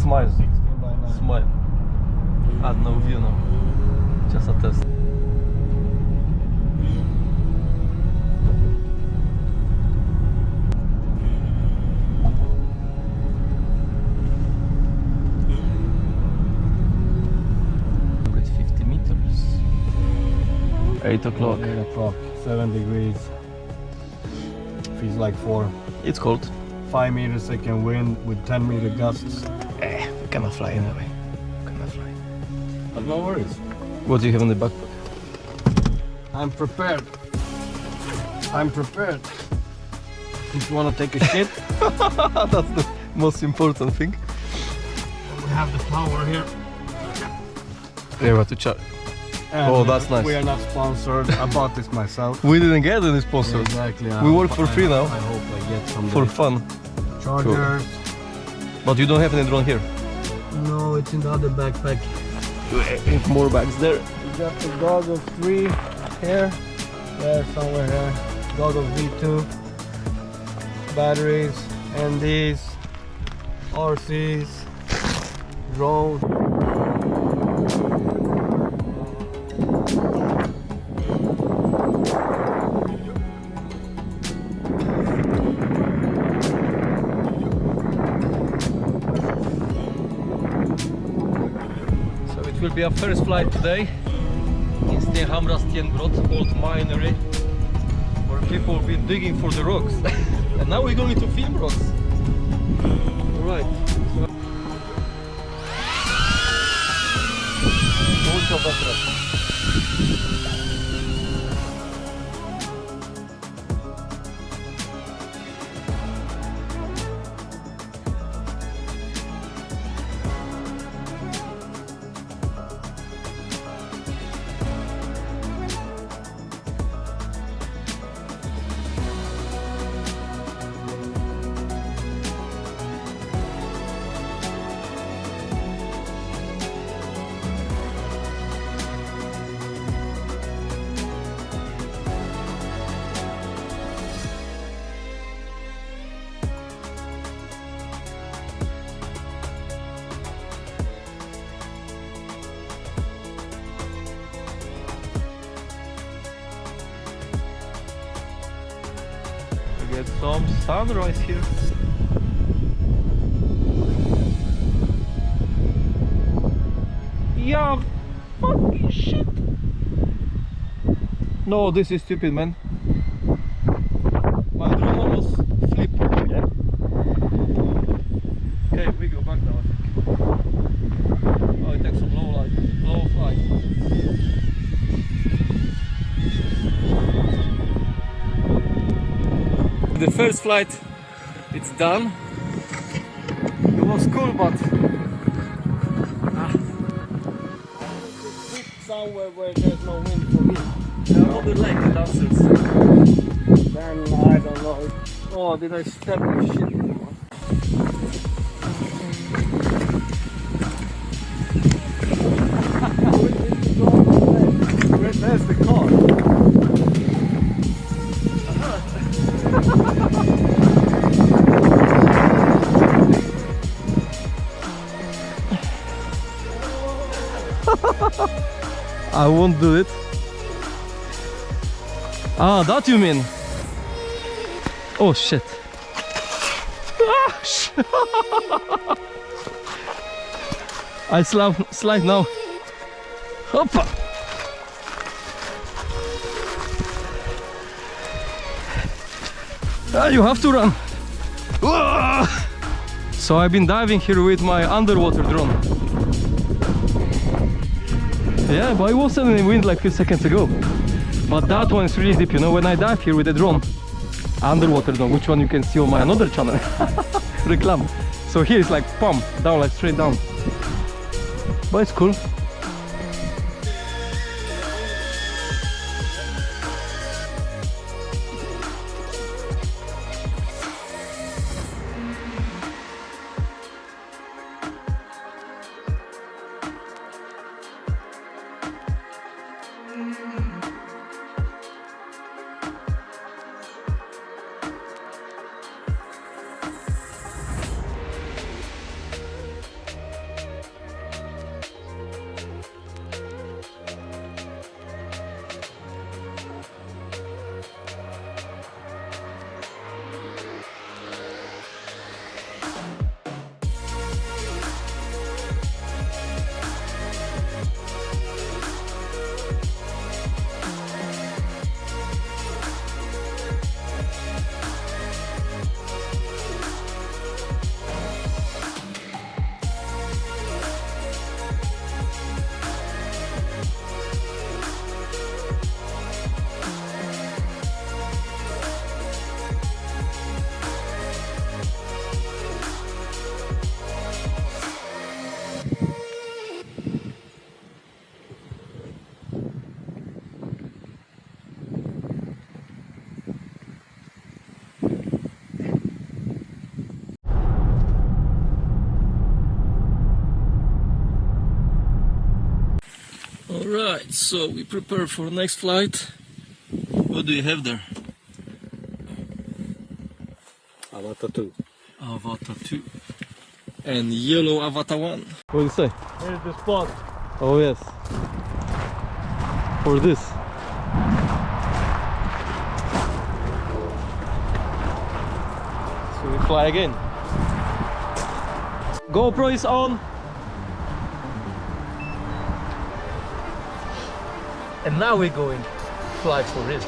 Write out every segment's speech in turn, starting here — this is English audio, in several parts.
Smile. 16:9. Smile. Add no view now. Just a test. At 50 meters. 8 o'clock. 8 o'clock. 7 degrees. Feels like 4. It's cold. 5 meters second wind with 10 meter gusts. We cannot fly anyway. Cannot fly. But no worries. What do you have in the backpack? I'm prepared. I'm prepared. If you want to take a shit, That's the most important thing. we have the power here. Yeah, we have to charge. And Oh, that's nice. We are not sponsored. I bought this myself. We didn't get any sponsors. Exactly. We work for free now. I hope I get some For fun. chargers. But you don't have any drone here. No, it's in the other backpack. More bags there. We got the Goggles 3 here. Yeah, somewhere here. Goggles V2. Batteries. NDs. RCs. Drone. It will be our first flight today in Stenhamra, old minery, where people will be digging for the rocks. And now we're going to film rocks. Alright. Get some sunrise here. Yeah, fucking shit. No, this is stupid, man. My drone almost flipped. Yeah. Okay, we go back now, I think. Oh, it takes some low flight. The first flight, it's done. It was cool, but Somewhere where there's no wind for me. another leg dancers. Then I don't know. Oh, did I step in shit? There's the car. I won't do it. Ah, that you mean? Oh shit. I slide now. Hoppa. Ah, you have to run. So I've been diving here with my underwater drone. Yeah, but it wasn't any wind like a few seconds ago. But that one is really deep, you know, when I dive here with the drone, underwater drone, which one you can see on my another channel, Reclam. So here it's like pump, down, like straight down. But it's cool. Alright, so we prepare for next flight. What do you have there? Avata 2. Avata 2 and yellow Avata 1. What do you say? Here's the spot. Oh yes. For this. So we fly again. GoPro is on. And now we're going to fly for real.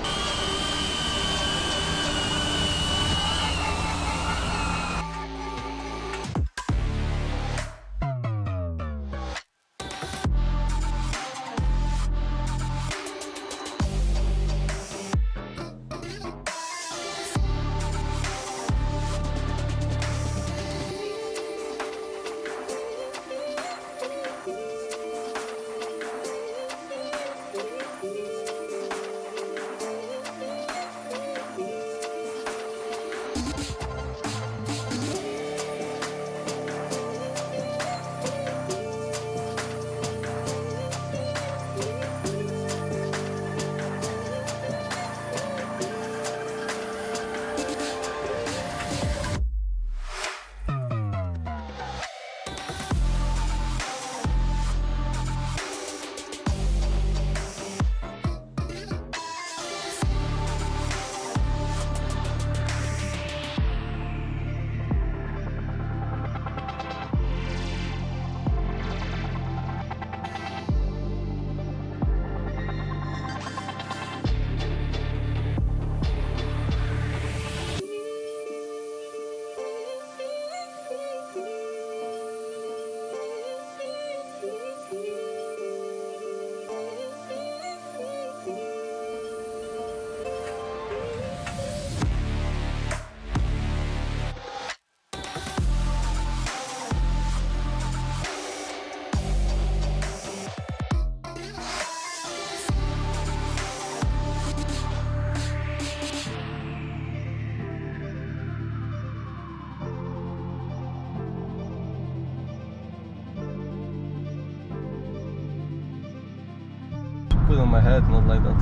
Put on my head, not like that.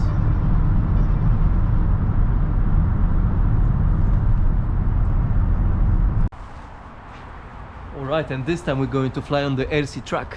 Alright, and this time we're going to fly on the RC track.